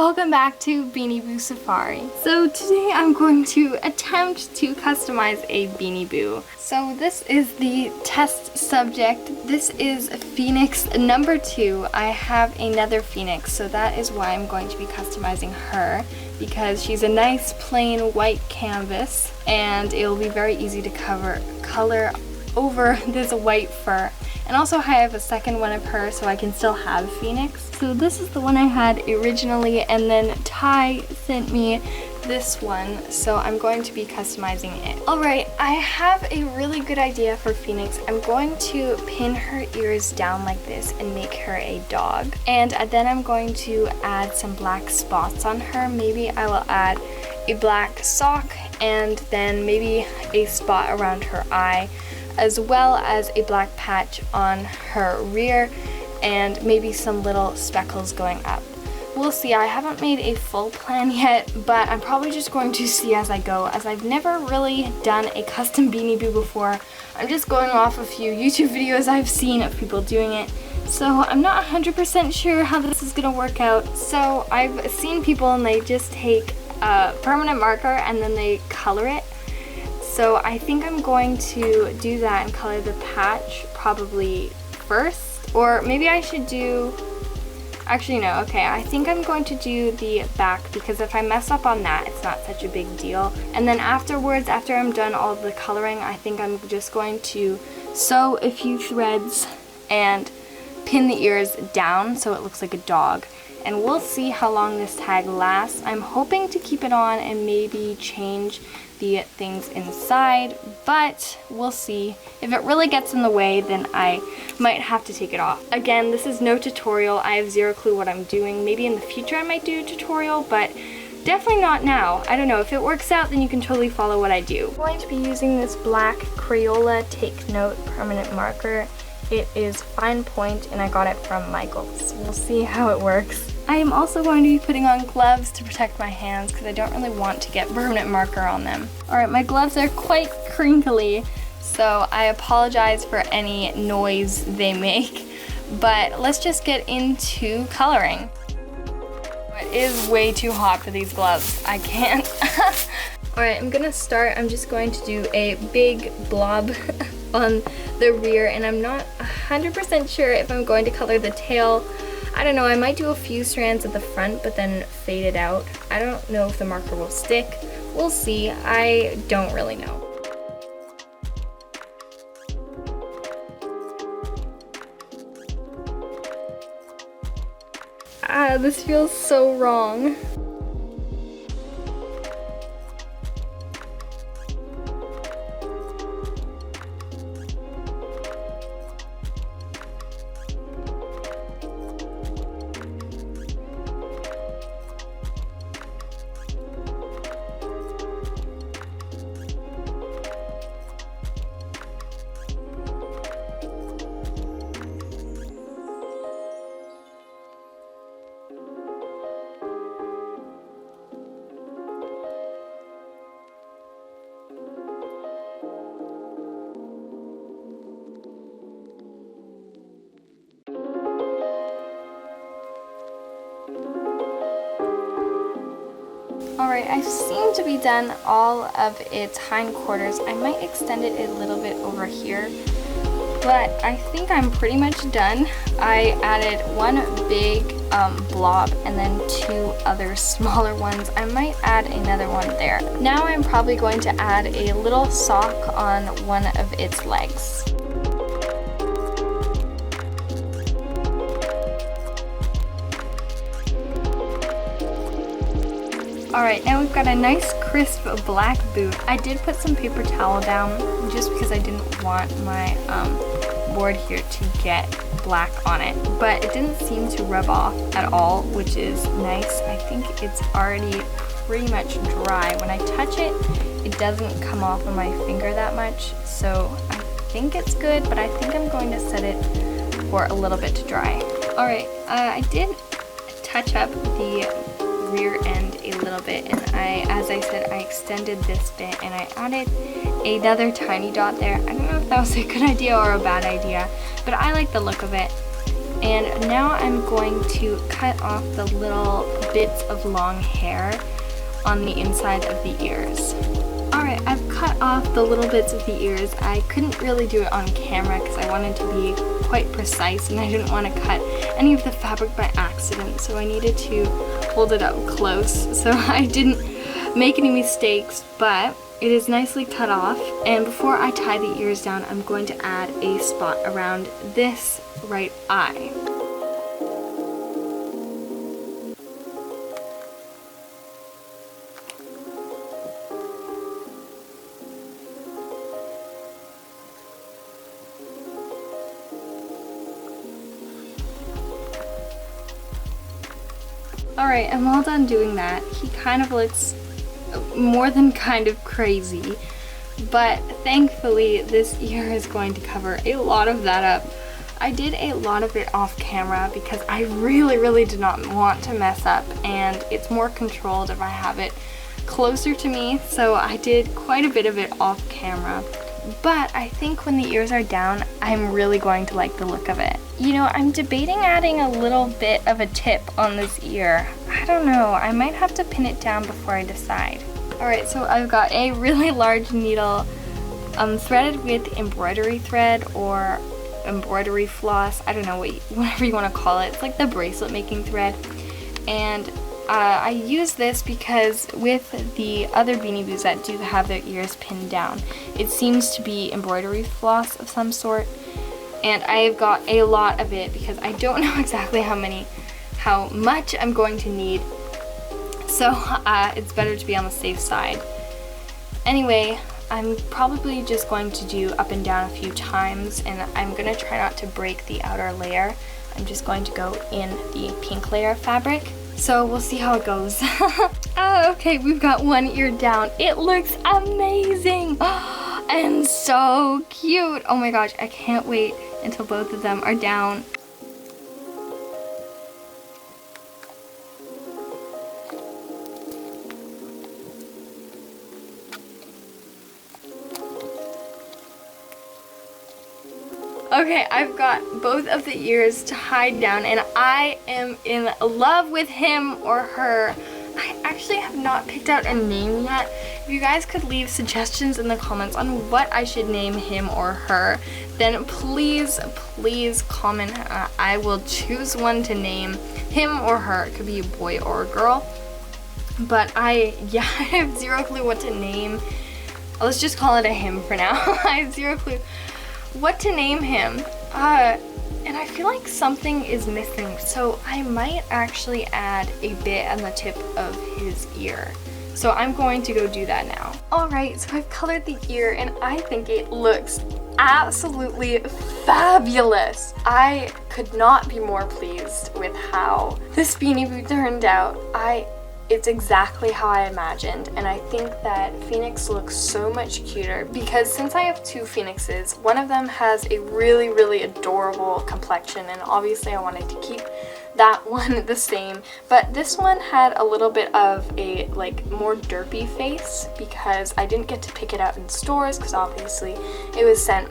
welcome back to Beanie Boo Safari. So today I'm going to attempt to customize a Beanie Boo. So this is the test subject. This is Phoenix number 2. I have another Phoenix, so that is why I'm going to be customizing her, because she's a nice plain white canvas and it will be very easy to color over this white fur. And also I have a second one of her so I can still have Phoenix. So this is the one I had originally, and then Ty sent me this one, so I'm going to be customizing it. Alright, I have a really good idea for Phoenix. I'm going to pin her ears down like this and make her a dog. And then I'm going to add some black spots on her. Maybe I will add a black sock and then maybe a spot around her eye, as well as a black patch on her rear and maybe some little speckles going up. We'll see. I haven't made a full plan yet, but I'm probably just going to see as I go, as I've never really done a custom Beanie Boo before. I'm just going off a few YouTube videos I've seen of people doing it, so I'm not 100% sure how this is gonna work out. So I've seen people and they just take a permanent marker and then they color it. So I think I'm going to do that and color the patch probably first. Or maybe I should do, actually no, okay, I think I'm going to do the back, because if I mess up on that, it's not such a big deal. And then afterwards, after I'm done all the coloring, I think I'm just going to sew a few threads and pin the ears down so it looks like a dog. And we'll see how long this tag lasts. I'm hoping to keep it on and maybe change the things inside, but we'll see. If it really gets in the way, then I might have to take it off. Again, this is no tutorial. I have zero clue what I'm doing. Maybe in the future I might do a tutorial, but definitely not now. I don't know. If it works out, then you can totally follow what I do. I'm going to be using this black Crayola Take Note permanent marker. It is fine point and I got it from Michael's. We'll see how it works. I am also going to be putting on gloves to protect my hands because I don't really want to get permanent marker on them. Alright, my gloves are quite crinkly, so I apologize for any noise they make. But let's just get into coloring. It is way too hot for these gloves. I can't. Alright, I'm gonna start. I'm just going to do a big blob on the rear, and I'm not 100% sure if I'm going to color the tail. I don't know, I might do a few strands at the front but then fade it out. I don't know if the marker will stick. We'll see. I don't really know. This feels so wrong. Alright, I seem to be done all of its hindquarters. I might extend it a little bit over here, but I think I'm pretty much done. I added one big blob and then 2 other smaller ones. I might add another one there. Now I'm probably going to add a little sock on one of its legs. Alright, now we've got a nice crisp black boot. I did put some paper towel down just because I didn't want my board here to get black on it, but it didn't seem to rub off at all, which is nice. I think it's already pretty much dry. When I touch it, it doesn't come off of my finger that much, so I think it's good, but I think I'm going to set it for a little bit to dry. Alright, I did touch up the rear end a little bit, and as I said, I extended this bit and I added another tiny dot there. I don't know if that was a good idea or a bad idea, but I like the look of it. And now I'm going to cut off the little bits of long hair on the inside of the ears. Alright, I've cut off the little bits of the ears. I couldn't really do it on camera because I wanted to be quite precise and I didn't want to cut any of the fabric by accident, so I needed to hold it up close so I didn't make any mistakes, but it is nicely cut off. And before I tie the ears down, I'm going to add a spot around this right eye. Alright, I'm all done doing that. He kind of looks more than kind of crazy, but thankfully this ear is going to cover a lot of that up. I did a lot of it off camera because I really did not want to mess up, and it's more controlled if I have it closer to me, so I did quite a bit of it off camera. But I think when the ears are down, I'm really going to like the look of it. You know, I'm debating adding a little bit of a tip on this ear. I don't know, I might have to pin it down before I decide. Alright, so I've got a really large needle threaded with embroidery thread or embroidery floss. I don't know, whatever you want to call it. It's like the bracelet making thread. And I use this because with the other Beanie Boos that do have their ears pinned down, it seems to be embroidery floss of some sort. And I've got a lot of it because I don't know exactly how much I'm going to need. So it's better to be on the safe side. Anyway, I'm probably just going to do up and down a few times, and I'm going to try not to break the outer layer. I'm just going to go in the pink layer of fabric. So we'll see how it goes. Oh, okay, we've got one ear down. It looks amazing and so cute. Oh my gosh, I can't wait until both of them are down. Okay, I've got both of the ears tied down and I am in love with him or her. I actually have not picked out a name yet. If you guys could leave suggestions in the comments on what I should name him or her, then please comment. I will choose one to name him or her. It could be a boy or a girl. But I have zero clue what to name. Let's just call it a him for now. I have zero clue what to name him, and I feel like something is missing, so I might actually add a bit on the tip of his ear. So I'm going to go do that now. Alright, so I've colored the ear and I think it looks absolutely fabulous. I could not be more pleased with how this Beanie Boo turned out. It's exactly how I imagined, and I think that Phoenix looks so much cuter because since I have two Phoenixes, one of them has a really adorable complexion, and obviously I wanted to keep that one the same, but this one had a little bit of a more derpy face because I didn't get to pick it out in stores because obviously it was sent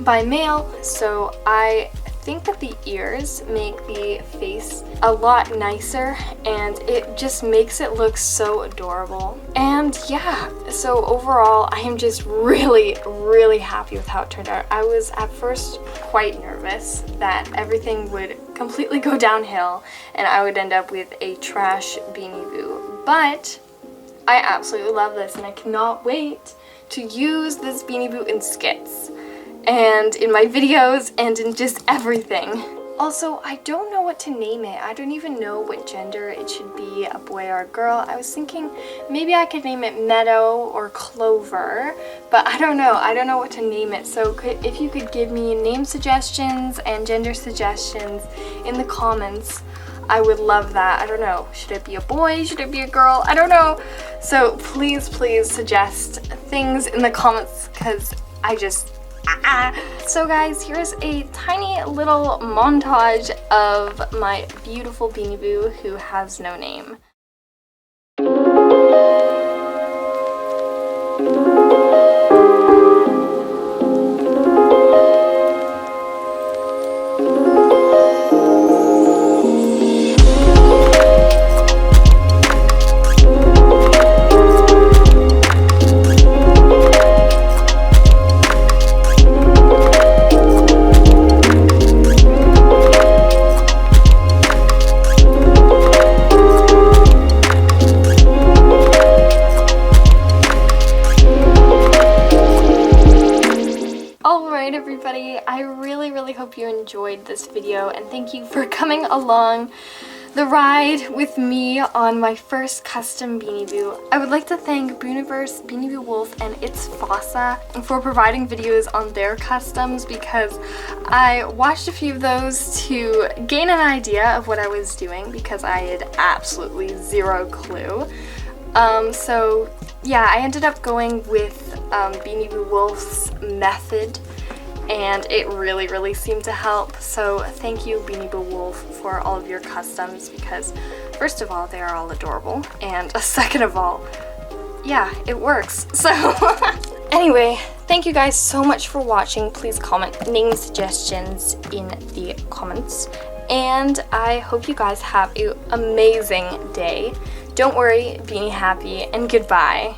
by mail. So I think that the ears make the face a lot nicer and it just makes it look so adorable. And yeah, so overall I am just really happy with how it turned out. I was at first quite nervous that everything would completely go downhill and I would end up with a trash Beanie Boo, but I absolutely love this and I cannot wait to use this Beanie Boo in skits and in my videos and in just everything. Also, I don't know what to name it. I don't even know what gender it should be, a boy or a girl. I was thinking maybe I could name it Meadow or Clover, but I don't know. I don't know what to name it. So if you could give me name suggestions and gender suggestions in the comments, I would love that. I don't know. Should it be a boy? Should it be a girl? I don't know. So please suggest things in the comments because I just... So guys, here's a tiny little montage of my beautiful Beanie Boo who has no name. everybody. I really hope you enjoyed this video, and thank you for coming along the ride with me on my first custom Beanie Boo. I would like to thank Booniverse, Beanie Boo Wolf, and It's Fossa for providing videos on their customs, because I watched a few of those to gain an idea of what I was doing, because I had absolutely zero clue. So yeah, I ended up going with Beanie Boo Wolf's method, and it really seemed to help. So thank you, Beanie Boo Wolf, for all of your customs, because first of all, they are all adorable, and second of all, yeah, it works. So anyway, thank you guys so much for watching. Please comment name suggestions in the comments, and I hope you guys have an amazing day. Don't worry, Beanie Happy, and goodbye.